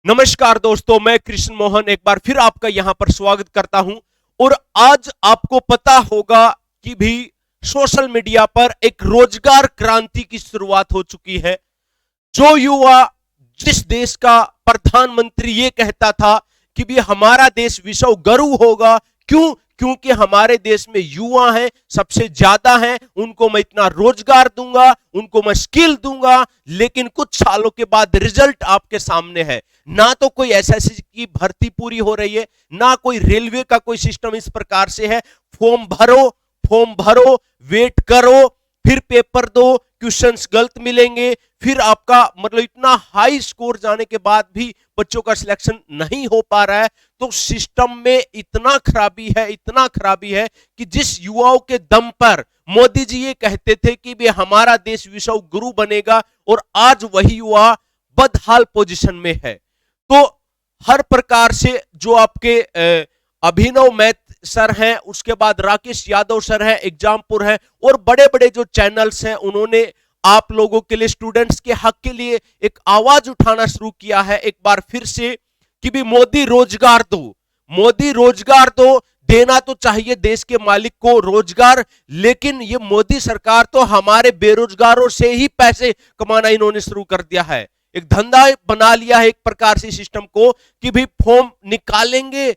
नमस्कार दोस्तों, मैं कृष्ण मोहन एक बार फिर आपका यहां पर स्वागत करता हूं। और आज आपको पता होगा कि भी सोशल मीडिया पर एक रोजगार क्रांति की शुरुआत हो चुकी है। जो युवा जिस देश का प्रधानमंत्री ये कहता था कि भी हमारा देश विश्व गुरु होगा, क्यों? क्योंकि हमारे देश में युवा हैं, सबसे ज्यादा हैं, उनको मैं इतना रोजगार दूंगा, उनको मैं स्किल दूंगा। लेकिन कुछ सालों के बाद रिजल्ट आपके सामने है। ना तो कोई एसएससी की भर्ती पूरी हो रही है, ना कोई रेलवे का कोई सिस्टम इस प्रकार से है। फॉर्म भरो, वेट करो, फिर पेपर दो, क्वेश्चंस गलत मिलेंगे, फिर आपका मतलब इतना हाई स्कोर जाने के बाद भी बच्चों का सिलेक्शन नहीं हो पा रहा है। तो सिस्टम में इतना खराबी है कि जिस युवाओं के दम पर मोदी जी ये कहते थे कि भी हमारा देश विश्व गुरु बनेगा, और आज वही युवा बदहाल पोजीशन में है। तो हर प्रकार से जो आपके अभिनव मैथ सर हैं, उसके बाद राकेश यादव सर हैं, एग्जामपुर हैं, और बड़े बड़े जो चैनल्स हैं, उन्होंने आप लोगों के लिए, स्टूडेंट्स के हक के लिए एक आवाज उठाना शुरू किया है एक बार फिर से कि भी मोदी रोजगार दो। देना तो चाहिए देश के मालिक को रोजगार, लेकिन ये मोदी सरकार तो हमारे बेरोजगारों से ही पैसे कमाना इन्होंने शुरू कर दिया है। एक धंधा बना लिया है एक प्रकार से सिस्टम को कि भी फॉर्म निकालेंगे,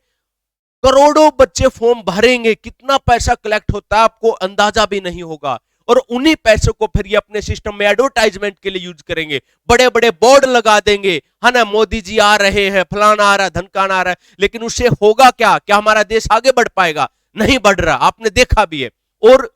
करोड़ों बच्चे फॉर्म भरेंगे, कितना पैसा कलेक्ट होता है आपको अंदाजा भी नहीं होगा। और उन्हीं पैसों को फिर ये अपने सिस्टम में एडवर्टाइजमेंट के लिए यूज करेंगे, बड़े बड़े बोर्ड लगा देंगे, है ना, मोदी जी आ रहे हैं, फलाना आ रहा है, धनकाना आ रहा है। लेकिन उससे होगा क्या? क्या हमारा देश आगे बढ़ पाएगा? नहीं बढ़ रहा, आपने देखा भी है। और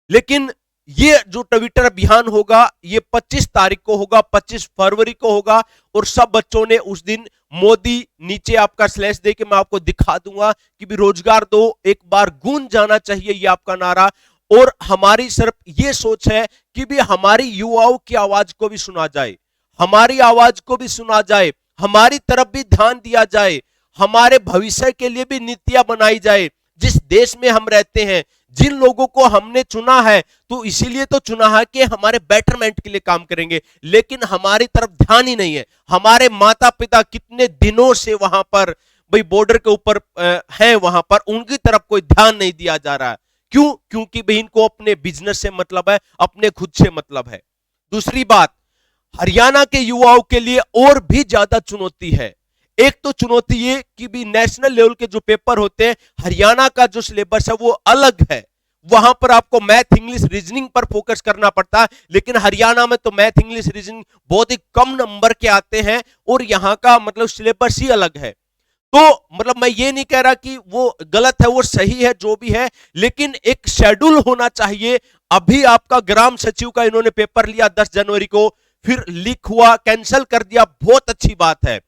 लेकिन ये जो ट्विटर अभियान होगा, ये 25 तारीख को होगा, 25 फरवरी को होगा, और सब बच्चों ने उस दिन मोदी, नीचे आपका स्लैश दे के मैं आपको दिखा दूंगा कि भी रोजगार दो एक बार गूंज जाना चाहिए ये आपका नारा। और हमारी सिर्फ ये सोच है कि भी हमारी युवाओं की आवाज को भी सुना जाए, हमारी तरफ भी ध्यान दिया जाए, हमारे भविष्य के लिए भी नीतियां बनाई जाए। जिस देश में हम रहते हैं, जिन लोगों को हमने चुना है, तो इसीलिए तो चुना है कि हमारे बेटरमेंट के लिए काम करेंगे, लेकिन हमारी तरफ ध्यान ही नहीं है। हमारे माता पिता कितने दिनों से वहां पर भाई बॉर्डर के ऊपर हैं, वहां पर उनकी तरफ कोई ध्यान नहीं दिया जा रहा है। क्यों? क्योंकि भाई इनको अपने बिजनेस से मतलब है, अपने खुद से मतलब है। दूसरी बात, हरियाणा के युवाओं के लिए और भी ज्यादा चुनौती है। एक तो चुनौती ये कि भी नेशनल लेवल के जो पेपर होते हैं, हरियाणा का जो सिलेबस है वो अलग है। वहां पर आपको मैथ, इंग्लिश, रीजनिंग पर फोकस करना पड़ता है, लेकिन हरियाणा में तो मैथ, इंग्लिश, रीजनिंग बहुत ही कम नंबर के आते हैं, और यहां का मतलब सिलेबस ही अलग है। तो मतलब मैं ये नहीं कह रहा कि वो गलत है, वो सही है, जो भी है, लेकिन एक शेड्यूल होना चाहिए। अभी आपका ग्राम सचिव का इन्होंने पेपर लिया 10 जनवरी को, फिर लीक हुआ, कैंसिल कर दिया, बहुत अच्छी बात है,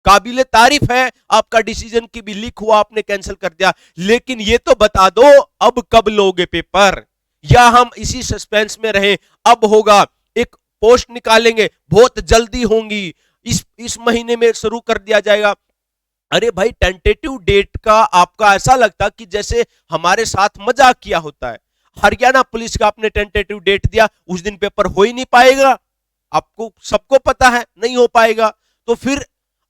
काबिले तारीफ है आपका डिसीजन की भी लीक हुआ, आपने कैंसिल कर दिया। लेकिन ये तो बता दो अब कब लोगे पेपर, या हम इसी सस्पेंस में रहे? अब होगा, एक पोस्ट निकालेंगे, बहुत जल्दी होंगी, इस महीने में शुरू कर दिया जाएगा। अरे भाई, टेंटेटिव डेट का आपका ऐसा लगता कि जैसे हमारे साथ मजाक किया होता है। हरियाणा पुलिस का आपने टेंटेटिव डेट दिया, उस दिन पेपर हो ही नहीं पाएगा, आपको सबको पता है नहीं हो पाएगा। तो फिर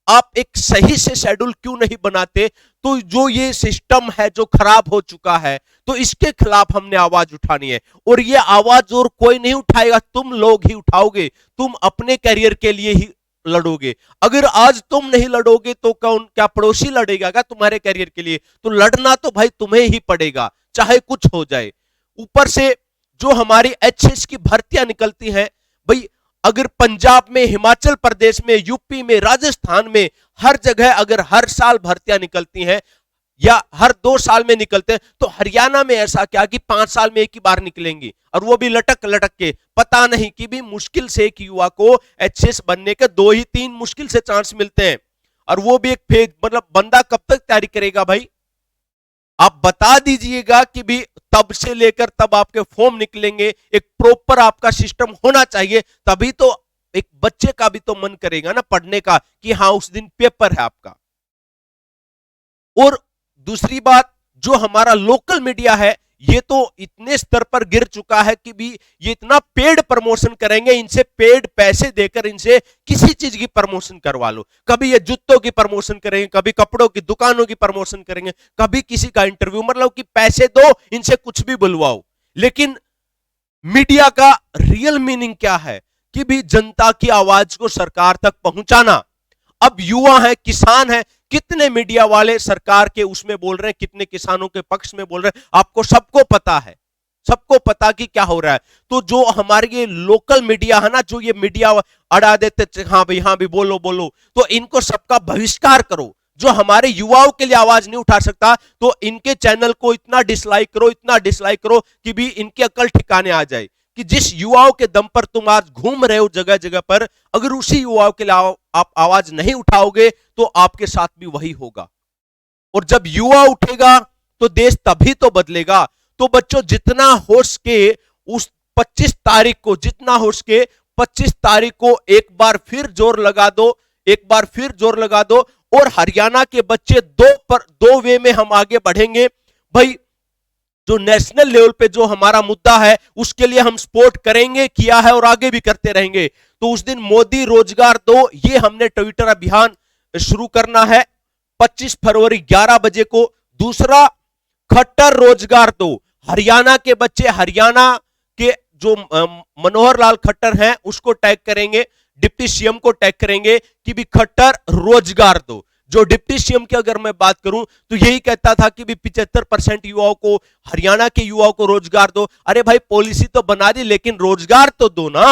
आप एक सही से शेड्यूल क्यों नहीं बनाते? तो जो ये सिस्टम है जो खराब हो चुका है, तो इसके खिलाफ हमने आवाज उठानी है। और ये आवाज और कोई नहीं उठाएगा, तुम लोग ही उठाओगे। तुम अपने करियर के लिए ही लड़ोगे। अगर आज तुम नहीं लड़ोगे तो कौन, क्या पड़ोसी लड़ेगा क्या तुम्हारे करियर के लिए? तो लड़ना तो भाई तुम्हें ही पड़ेगा, चाहे कुछ हो जाए। ऊपर से जो हमारी एचएस की भर्तियां निकलती हैं भाई, अगर पंजाब में, हिमाचल प्रदेश में, यूपी में, राजस्थान में, हर जगह अगर हर साल भर्तियां निकलती हैं या हर 2 साल में निकलते हैं, तो हरियाणा में ऐसा क्या कि 5 साल में एक ही बार निकलेंगी, और वो भी लटक लटक के। पता नहीं कि भी मुश्किल से एक युवा को एचएस बनने के 2 ही 3 मुश्किल से चांस मिलते हैं, और वो भी एक फेज, मतलब बंदा कब तक तैयारी करेगा भाई? आप बता दीजिएगा कि भी तब से लेकर तब आपके फॉर्म निकलेंगे, एक प्रॉपर आपका सिस्टम होना चाहिए, तभी तो एक बच्चे का भी तो मन करेगा ना पढ़ने का कि हाँ उस दिन पेपर है आपका। और दूसरी बात, जो हमारा लोकल मीडिया है, ये तो इतने स्तर पर गिर चुका है कि भी ये इतना पेड प्रमोशन करेंगे, इनसे पेड पैसे देकर इनसे किसी चीज की प्रमोशन करवा लो। कभी ये जूतों की प्रमोशन करेंगे, कभी कपड़ों की दुकानों की प्रमोशन करेंगे, कभी किसी का इंटरव्यू, मतलब कि पैसे दो, इनसे कुछ भी बुलवाओ। लेकिन मीडिया का रियल मीनिंग क्या है कि भी जनता की आवाज को सरकार तक पहुंचाना। अब युवा है, किसान है, कितने मीडिया वाले सरकार के उसमें बोल रहे हैं, कितने किसानों के पक्ष में बोल रहे हैं, आपको सबको पता है, सबको पता कि क्या हो रहा है। तो जो हमारे ये लोकल मीडिया है ना, जो ये मीडिया अड़ा देते, हाँ भाई हाँ भी बोलो बोलो, तो इनको सबका बहिष्कार करो। जो हमारे युवाओं के लिए आवाज नहीं उठा सकता, तो इनके चैनल को इतना डिसलाइक करो, इतना डिसलाइक करो कि भी इनकी अकल ठिकाने आ जाए कि जिस युवाओं के दम पर तुम आज घूम रहे हो जगह जगह पर, अगर उसी युवाओं के लिए आप आवाज नहीं उठाओगे तो आपके साथ भी वही होगा। और जब युवा उठेगा तो देश तभी तो बदलेगा। तो बच्चों, जितना हो सके उस 25 तारीख को, जितना हो सके 25 तारीख को एक बार फिर जोर लगा दो, एक बार फिर जोर लगा दो। और हरियाणा के बच्चे दो वे में हम आगे बढ़ेंगे भाई। जो नेशनल लेवल पे जो हमारा मुद्दा है उसके लिए हम सपोर्ट करेंगे, किया है और आगे भी करते रहेंगे। तो उस दिन मोदी रोजगार दो, ये हमने ट्विटर अभियान शुरू करना है 25 फरवरी 11 बजे को। दूसरा, खट्टर रोजगार दो। हरियाणा के बच्चे, हरियाणा के जो मनोहर लाल खट्टर हैं उसको टैग करेंगे, डिप्टी सीएम को टैग करेंगे कि भी खट्टर रोजगार दो। जो डिप्टी सीएम की अगर मैं बात करूं तो यही कहता था कि भी 75% युवाओं को, हरियाणा के युवाओं को रोजगार दो। अरे भाई, पॉलिसी तो बना दी लेकिन रोजगार तो दो ना।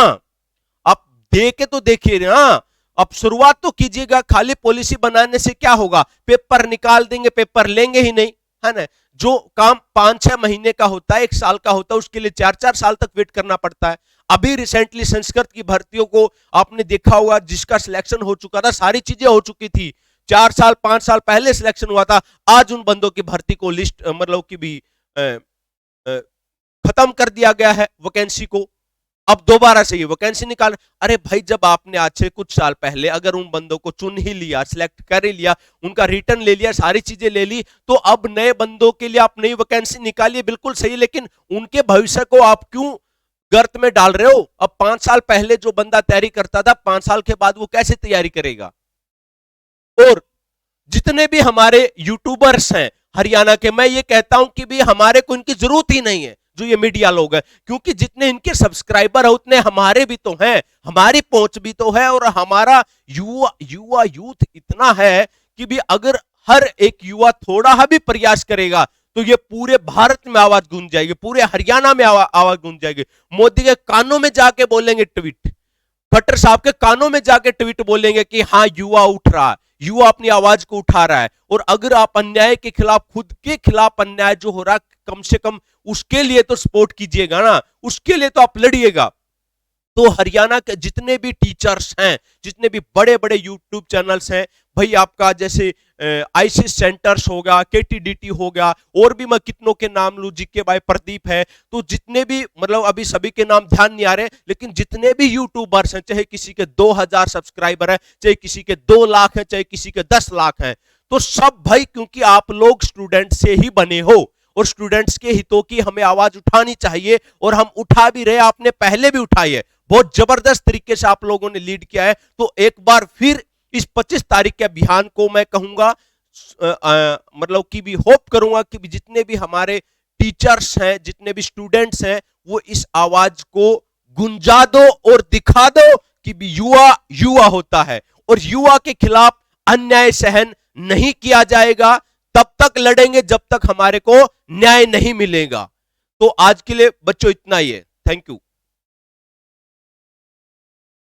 आप दे के तो देखिए ना, अब शुरुआत तो कीजिएगा। खाली पॉलिसी बनाने से क्या होगा? पेपर निकाल देंगे, पेपर लेंगे ही नहीं, है ना। जो काम 5-6 महीने का होता है, 1 साल का होता है, उसके लिए 4-4 साल तक वेट करना पड़ता है। अभी रिसेंटली संस्कृत की भर्तियों को आपने देखा होगा, जिसका सिलेक्शन हो चुका था, सारी चीजें हो चुकी थी, 4 साल 5 साल पहले सिलेक्शन हुआ था। आज उन बंदों की भर्ती को लिस्ट मतलब कि भी खत्म कर दिया गया है वैकेंसी को। अब दोबारा से ये वैकेंसी निकाल। अरे भाई, जब आपने आज से कुछ साल पहले अगर उन बंदों को चुन ही लिया, सिलेक्ट कर ही लिया, उनका रिटर्न ले लिया, सारी चीजें ले ली, तो अब नए बंदों के लिए आप नई वैकेंसी निकालिए, बिल्कुल सही। लेकिन उनके भविष्य को आप क्यों गर्त में डाल रहे हो? अब 5 साल पहले जो बंदा तैयारी करता था, 5 साल के बाद वो कैसे तैयारी करेगा? और जितने भी हमारे यूट्यूबर्स हैं हरियाणा के, मैं ये कहता हूं कि भी हमारे को इनकी जरूरत ही नहीं है, जो ये मीडिया लोग हैं, क्योंकि जितने इनके सब्सक्राइबर है उतने हमारे भी तो हैं, हमारी पहुंच भी तो है। और हमारा यूथ इतना है कि भी अगर हर एक युवा थोड़ा भी प्रयास करेगा तो ये पूरे भारत में आवाज गूंज जाएगी, पूरे हरियाणा में आवाज गूंज जाएगी। मोदी के कानों में जाके बोलेंगे ट्वीट, खट्टर साहब के कानों में जाके ट्वीट बोलेंगे कि हाँ, युवा उठ रहा है, युवा अपनी आवाज को उठा रहा है। और अगर आप अन्याय के खिलाफ, खुद के खिलाफ अन्याय जो हो रहा है, कम से कम उसके लिए तो सपोर्ट कीजिएगा ना, उसके लिए तो आप लड़िएगा। तो हरियाणा के जितने भी टीचर्स हैं, जितने भी बड़े बड़े यूट्यूब चैनल्स हैं भाई, आपका जैसे आईसीएस सेंटर्स होगा, केटीडीटी होगा, और भी मैं कितनों के नाम लूं, जीके भाई प्रदीप है, तो जितने भी, मतलब अभी सभी के नाम ध्यान नहीं आ रहे, लेकिन जितने भी यूट्यूबर्स हैं, चाहे किसी के 2000 सब्सक्राइबर है, चाहे किसी के 2 लाख है, चाहे किसी के 10 लाख है, तो सब भाई, क्योंकि आप लोग स्टूडेंट से ही बने हो और स्टूडेंट्स के हितों की हमें आवाज उठानी चाहिए, और हम उठा भी रहे, आपने पहले भी उठाई है, बहुत जबरदस्त तरीके से आप लोगों ने लीड किया है। तो एक बार फिर इस 25 तारीख के अभियान को मैं कहूंगा, मतलब कि भी होप करूंगा कि भी जितने भी हमारे टीचर्स हैं, जितने भी स्टूडेंट्स हैं, वो इस आवाज को गुंजा दो और दिखा दो कि भी युवा युवा होता है, और युवा के खिलाफ अन्याय सहन नहीं किया जाएगा। तब तक लड़ेंगे जब तक हमारे को न्याय नहीं मिलेगा। तो आज के लिए बच्चों इतना ही है। Thank you.